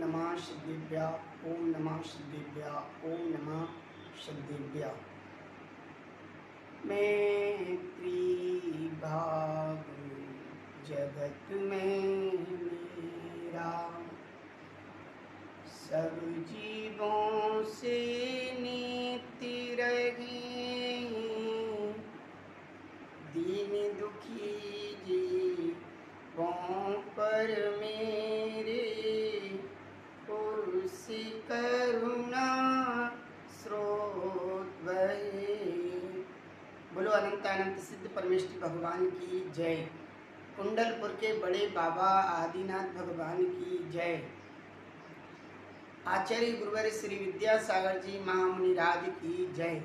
नमः सिद्धेभ्यः। ओम नमः सिद्धेभ्यः। ओम नमः सिद्धेभ्यः। मैत्री भाव जगत में मेरा, सब जीवों से नीति रही। दीन दुखी जीवों पर मेरे पुरुष करुणा स्रोत बहे। बोलो अनंत अनंत सिद्ध परमेश्वरी भगवान की जय। कुंडलपुर के बड़े बाबा आदिनाथ भगवान की जय। आचार्य गुरुवर श्री विद्यासागर जी महामुनिराज की जय।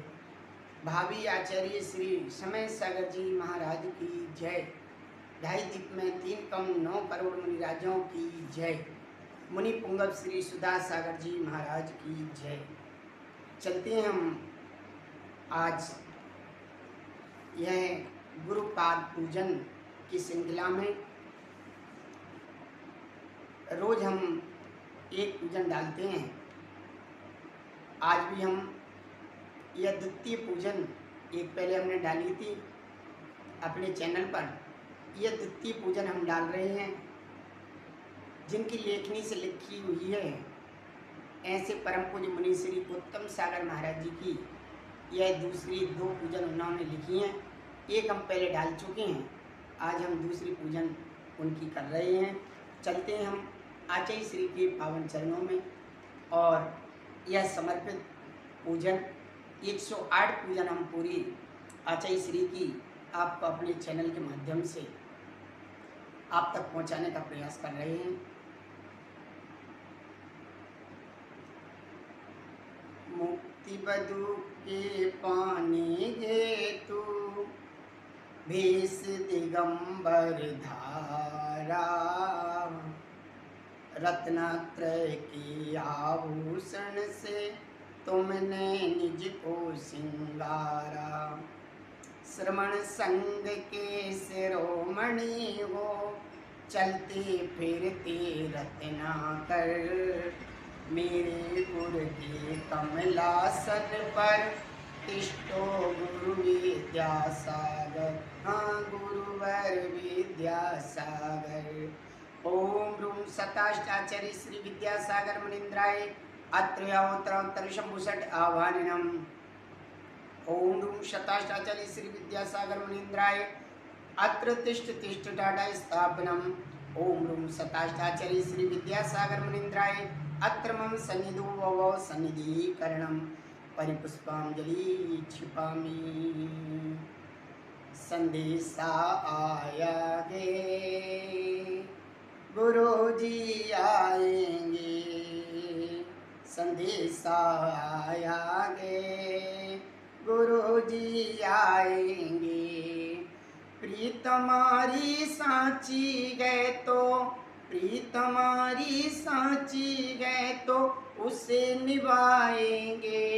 भावी आचार्य श्री समय सागर जी महाराज की जय। ढाई दीप में 3 कम 9 करोड़ मुनिराजों की जय। मुनि पुंगव श्री सुधा सागर जी महाराज की जय। चलते हैं हम आज यह गुरुपाद पूजन की श्रृंखला में। रोज हम एक पूजन डालते हैं। आज भी हम यह द्वितीय पूजन, एक पहले हमने डाली थी अपने चैनल पर, यह द्वितीय पूजन हम डाल रहे हैं। जिनकी लेखनी से लिखी हुई है ऐसे परम पूज्य मुनि श्री उत्तम सागर महाराज जी की यह दूसरी 2 पूजन उन्होंने लिखी हैं। एक हम पहले डाल चुके हैं, आज हम दूसरी पूजन उनकी कर रहे हैं। चलते हैं हम आचार्य श्री के पावन चरणों में। और यह समर्पित पूजन 108 पूजन हम पूरी आचार्य श्री की आपको अपने चैनल के माध्यम से आप तक पहुंचाने का प्रयास कर रहे हैं। मुक्ति बधु के पानी गे तू, भेष दिगंबर धारा, रत्नत्रय की आभूषण से तुमने निज को सिंगारा। श्रमण संग के शिरोमणि हो, चलते फिरते रत्नाकर, मेरे गुर के कमलासन पर तिष्ठो गुरु विद्यासागर। हाँ गुरुवर विद्यासागर। ओम रूम सताष्टाचार्य श्री विद्यासागर मुनीन्द्राय अत्रोत्तर शंभुषट आह्वानिनम। ओम रूम शताष्टाचार्य श्री विद्यासागर मुनीन्द्राय अत्र तिष्ठ तिष्ठ टाटा स्थापनम। ओम रूम शताष्टाचार्य श्री विद्यासागर मुनीन्द्राय अत्र मम सन्निधो भव सन्निधिकरणम। परिपुष्पांजलि क्षिपामि। संदेशा आया गे, गुरुजी आएंगे। संदेशा आया गे, गुरुजी आएंगे। प्रीत हमारी सांची गए तो, प्रीत हमारी सांची गए तो उसे निभाएंगे।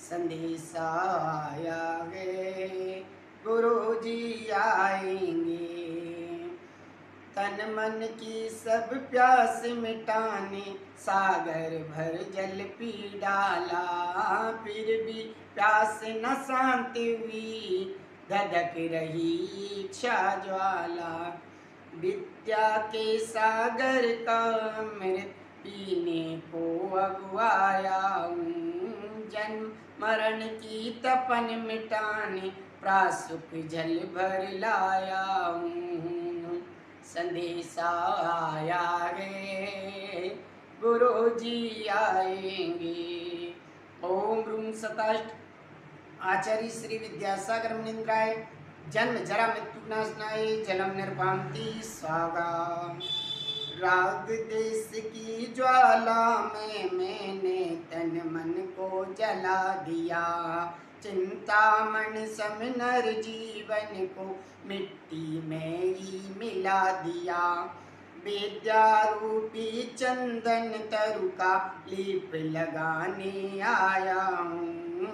संदेशा आया गे, गुरुजी आएंगे। तन मन की सब प्यास मिटाने सागर भर जल पी डाला, फिर भी प्यास न शांत हुई, धधक रही इच्छा ज्वाला। विद्या के सागर का अमृत पीने को अगुआया हूँ, जन्म मरण की तपन मिटाने प्रासुक जल भर लाया हूँ। संदेशा आया गे, गुरुजी आएंगे। ओम रूम सताष्ट आचार्य श्री विद्यासागर मुनीन्द्राय जन्म जरा मृत्यु नाशनाय जन्म निर्भांति स्वागा। राग देश की ज्वाला में मैंने तन मन को जला दिया, चिंतामण सम नर जीवन को मिट्टी में ही मिला दिया। विद्या रूपी चंदन तरु का लीप लगाने आया हूँ,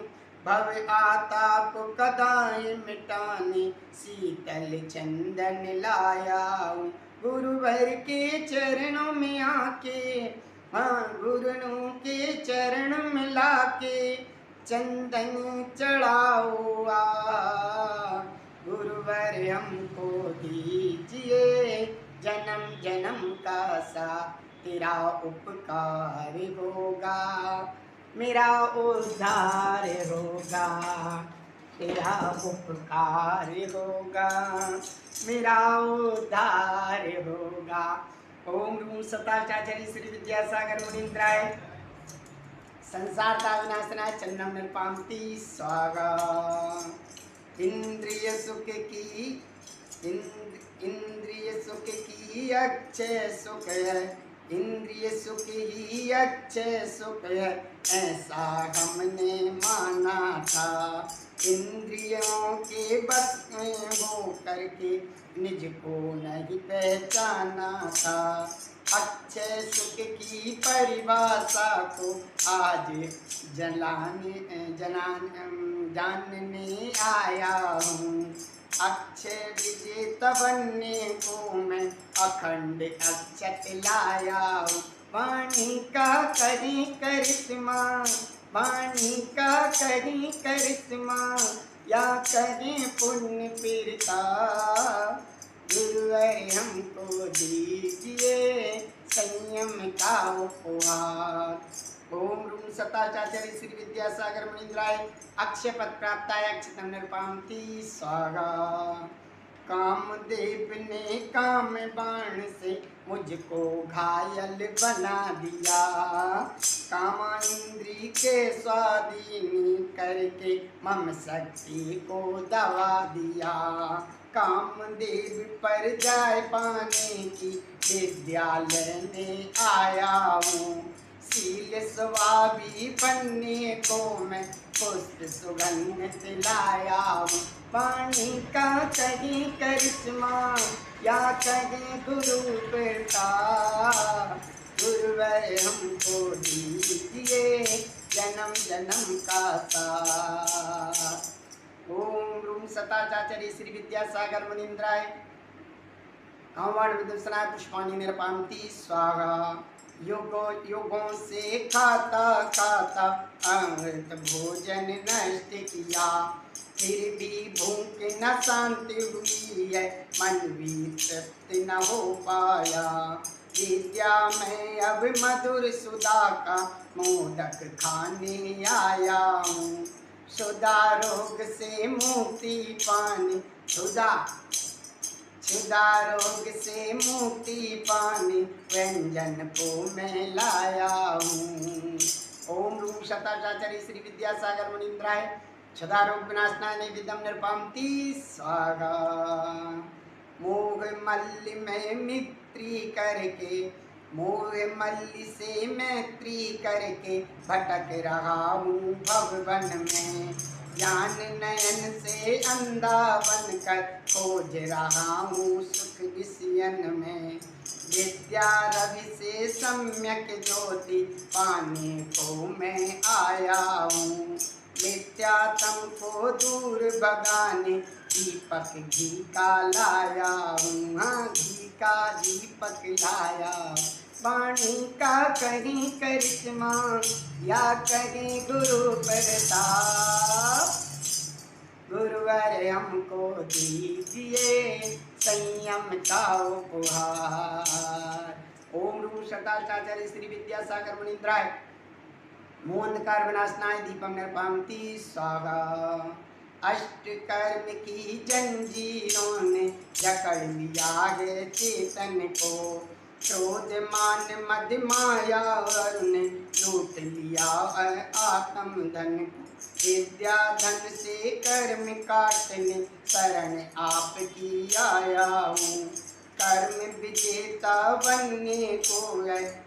भव आताप कदाएं मिटाने शीतल चंदन लाया हूँ। गुरुवर के चरणों में के, हाँ गुरुओं के चरण मिला के चंदन चढ़ाओ गुरुवर हमको दीजिए जन्म जन्म का सा तेरा उपकार होगा, मेरा उद्धार होगा, तेरा उपकार होगा, मेरा उद्धार होगा। ओम रूम सताचार्य श्री विद्यासागर मुनीन्द्राय संसार का विनाशनाय चन्नम निरपामती स्वागा। इंद्रिय सुख की इंद्रिय सुख की अक्षय सुख है, इंद्रिय सुख ही अक्षय सुख है, ऐसा हमने माना था। इंद्रियों के बस में हो करके निज को नहीं पहचाना था। अक्षय सुख की परिभाषा को आज जानने आया हूँ। अक्षय विजेता बनने को मैं अखंड अक्षत लाया हूँ। वाणी का कहीं करिश्मा, वाणी का कहीं करिश्मा, या कहीं पुण्य पीड़िता, गुरुवर हमको दीजिए संयम का उपहार। ओम रूम सताचार्य श्री विद्यासागर मुनीन्द्राय अक्षय पद प्राप्ताय अक्षतम निरपामती स्वाहा। कामदेव ने काम बाण से मुझको घायल बना दिया, कामा इंद्री के स्वाधीन करके मम शक्ति को दबा दिया। कामदेव पर जय पाने की विद्यालय में आया हूँ। शील स्वाभी बनने को मैं पुष्प सुगंध लाया हूँ। वाणी का कहीं करिश्मा, या कहीं गुरु प्रताप, गुरुवर हमको दीजिए जन्म जन्म का साथ। ओम रूम सताचार्य श्री विद्यासागर मुनीन्द्राय कामवाण विदुषणाय पुष्पाणि निरपामती स्वाहा। योगों से खाता खाता अमृत भोजन नष्ट किया, फिर भी भूख न शांति हुई है, मन भी तृप्त न हो पाया। विद्या में अब मधुर सुधा का मोदक खाने आया हूँ। सुधा रोग से मुक्ति पाने, क्षुधा रोग से मुक्ति पाने व्यंजन को मैं लाया हूँ। ओम रूम सताचार्य श्री विद्यासागर मुनीन्द्राय क्षुधा रोग विनाशनाय नैवेद्यम निरपामती स्वाहा। मोह मल्ल में मित्री करके, मोह मल्ल से मैत्री करके भटक रहा हूँ भवन में। ज्ञान नयन से अंधा बनकर खोज रहा हूँ सुख विषयन में। विद्या रवि से सम्यक ज्योति पाने को मैं आया हूँ। मिथ्यात्म को दूर भगाने दीपक घी का लाया हूँ। हाँ घी का दीपक लाया हूँ। वाणी का कहीं करिश्मा, या कहीं गुरु प्रताप, गुरुवर हमको दीजिए संयम का उपहार। ओम रूम सताचार्य श्री विद्यासागर मुनीन्द्राय मोहंधकार विनाशनाय दीपम निरपामती स्वाहा। अष्ट कर्म की जंजीरों ने जकड़ लिया है चेतन को, क्रोध मान मद माया ने लूट लिया आत्म धन को। विद्या धन से कर्म काटने शरण आपकी आया हूँ। कर्म विजेता बनने को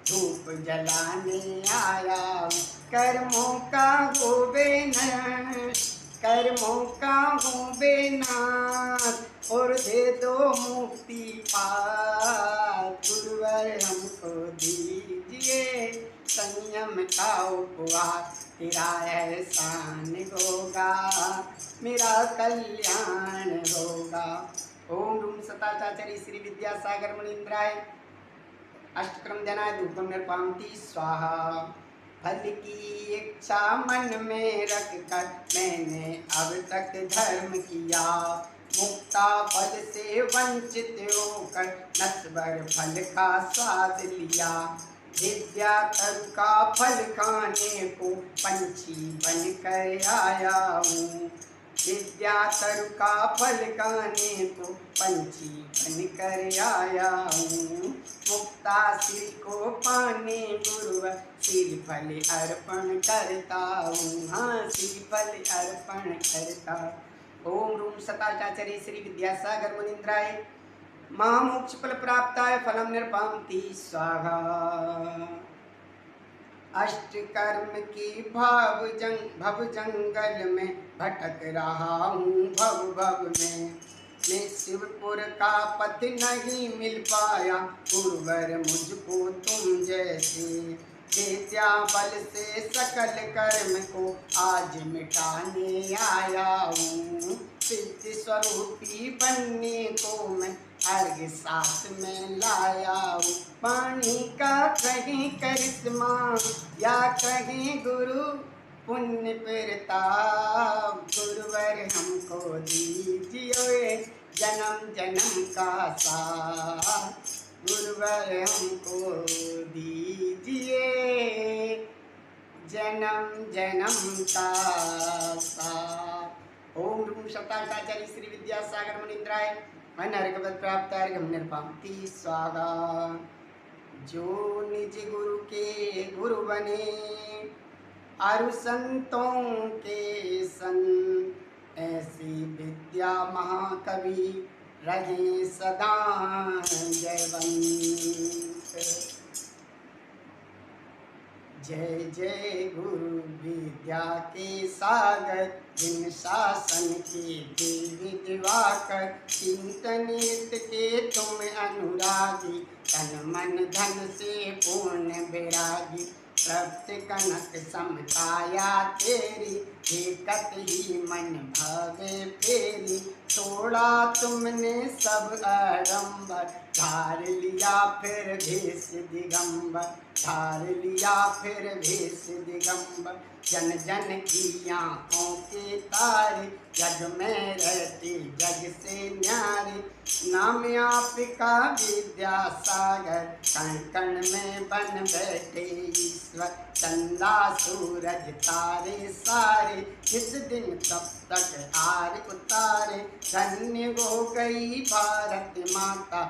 धूप जलाने आया हूँ। कर्मों का हो बेनाश, कर्मों का हो बेनाश, और दे दो मुक्ति पात, गुरुवर हमको दीजिए संयम का उपवास। तेरा एहसान होगा, मेरा कल्याण होगा। ओम रूम सताचार्य श्री विद्यासागर मुनीन्द्राय अष्टक्रम ध्यानाय धूपम निर्पामति स्वाहा। फल की इच्छा मन में रख कर मैंने अब तक धर्म किया, मुक्ता फल से वंचित होकर नस्वर फल का स्वाद लिया। विद्या तरु का फल खाने को पंछी बन कर आया हूँ, विद्या तरु का फल खाने को पंछी बन कर आया हूँ। मुक्ता श्री को पाने गुरुवर श्री फल अर्पण करता हूँ, हाँ श्री फल अर्पण करता। ओम रूम सताचार्य श्री विद्यासागर मुनीन्द्राय महामोक्ष फल प्राप्ताय फलम निर्पामति स्वाहा। अष्ट कर्म की भव जंगल में भटक रहा हूँ भव भव में, मैं शिवपुर का पथ नहीं मिल पाया गुरुवर मुझको तुम जैसे। विद्या बल से सकल कर्म को आज मिटाने आया हूँ, सिद्ध स्वरूपी बनने को मैं अर्घ साथ में लाया हूँ। पानी का कहीं करिश्मा या कहीं गुरु पुण्य प्रताप, गुरुवर हमको दीजिए जन्म जन्म का साथ, गुरुवर हमको दीजिए जन्म जन्म का साथ। ओम रूम सताचार्य श्री विद्यासागर मुनीन्द्राय अनर्घवत प्राप्त अर्घम निर्पामति स्वाहा। जो निज गुरु के गुरु बने अरु संतों के संग, ऐसी विद्या महाकवि रहे सदा जयवंत। जय जय गुरु विद्या के सागर, जिन शासन के देवी दिवाकर, चिंतन नित्य के तुम अनुरागी, तन मन धन से पूर्ण विरागी। प्रप्त कनक समकाया तेरी, देखत ही मन भावे फेरी। छोड़ा तुमने सब आडंबर, धार लिया फिर भेष दिगंबर, धार लिया फिर भेष दिगंबर। जन जन की आँखों के तारे, जग में रहते जग से न्यारे। नाम आपका विद्यासागर, कण कण में बन बैठे ईश्वर। चंदा सूरज तारे सारे, जिस दिन तब तक आर उतारे। धन्य हो गई भारत माता,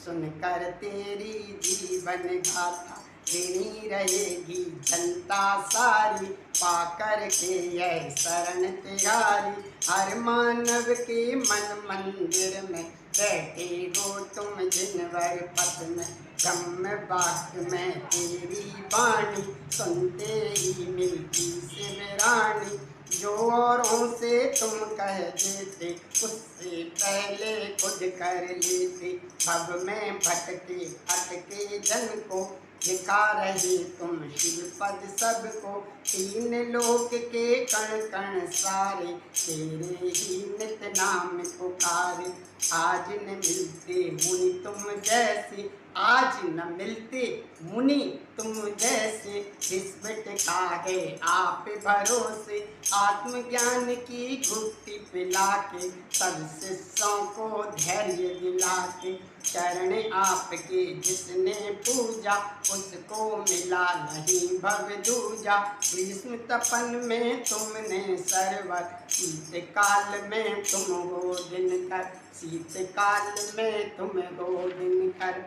सुनकर तेरी जीवन गाथा। ऋणी रहेगी जनता सारी, पाकर के यह शरण तिहारी। हर मानव के मन मंदिर में बैठे हो तुम जिनवर पथ में। ब्रह्म वाक्य में तेरी वाणी, सुनते ही मिलती शिवरानी। जो औरों से तुम कह देते, उससे पहले खुद कर लेते। भव में भटके अटके जन को, दिखा रहे तुम शिव पद सबको। तीन लोक के कण कण सारे, तेरे ही नित नाम पुकारे। आज न मिलते मुनि तुम जैसे, आज न मिलते मुनि तुम जैसे। विस्मित का है आप भरोसे, आत्मज्ञान की घुट्टी पिला के। सब शिष्यों को धैर्य दिला के, चरण आपके जिसने पूजा, उसको मिला नहीं भव दूजा। ग्रीष्म तपन में तुमने सरवर, शीत काल में तुम हो दिनकर, शीत काल में तुम हो दिनकर।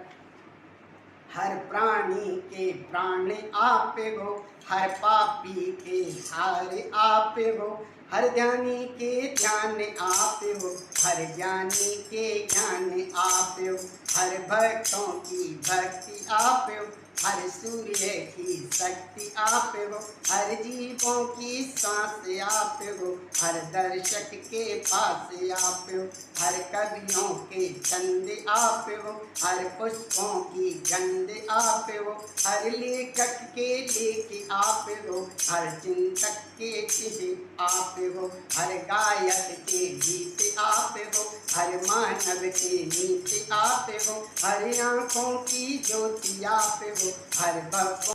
हर प्राणी के प्राण आप हो, हर पापी के हार आप हो। हर ध्यानी के ध्यान आप हो, हर ज्ञानी के ज्ञान आप हो। हर भक्तों की भक्ति आप हो, हर सूर्य की शक्ति आप हो, हर जीवों की सांस आप हो, हर दर्शक के पास आप हो, हर कवियों के छंद आप हो, हर पुष्पों की गंध आप हो, हर लेखक के लेख आप हो, हर चिंतक के चिन्ह आप हो, हर गायक के गीत आप हो, हर मानव के नीत आप हो, हर आँखों की ज्योति आप हो, हर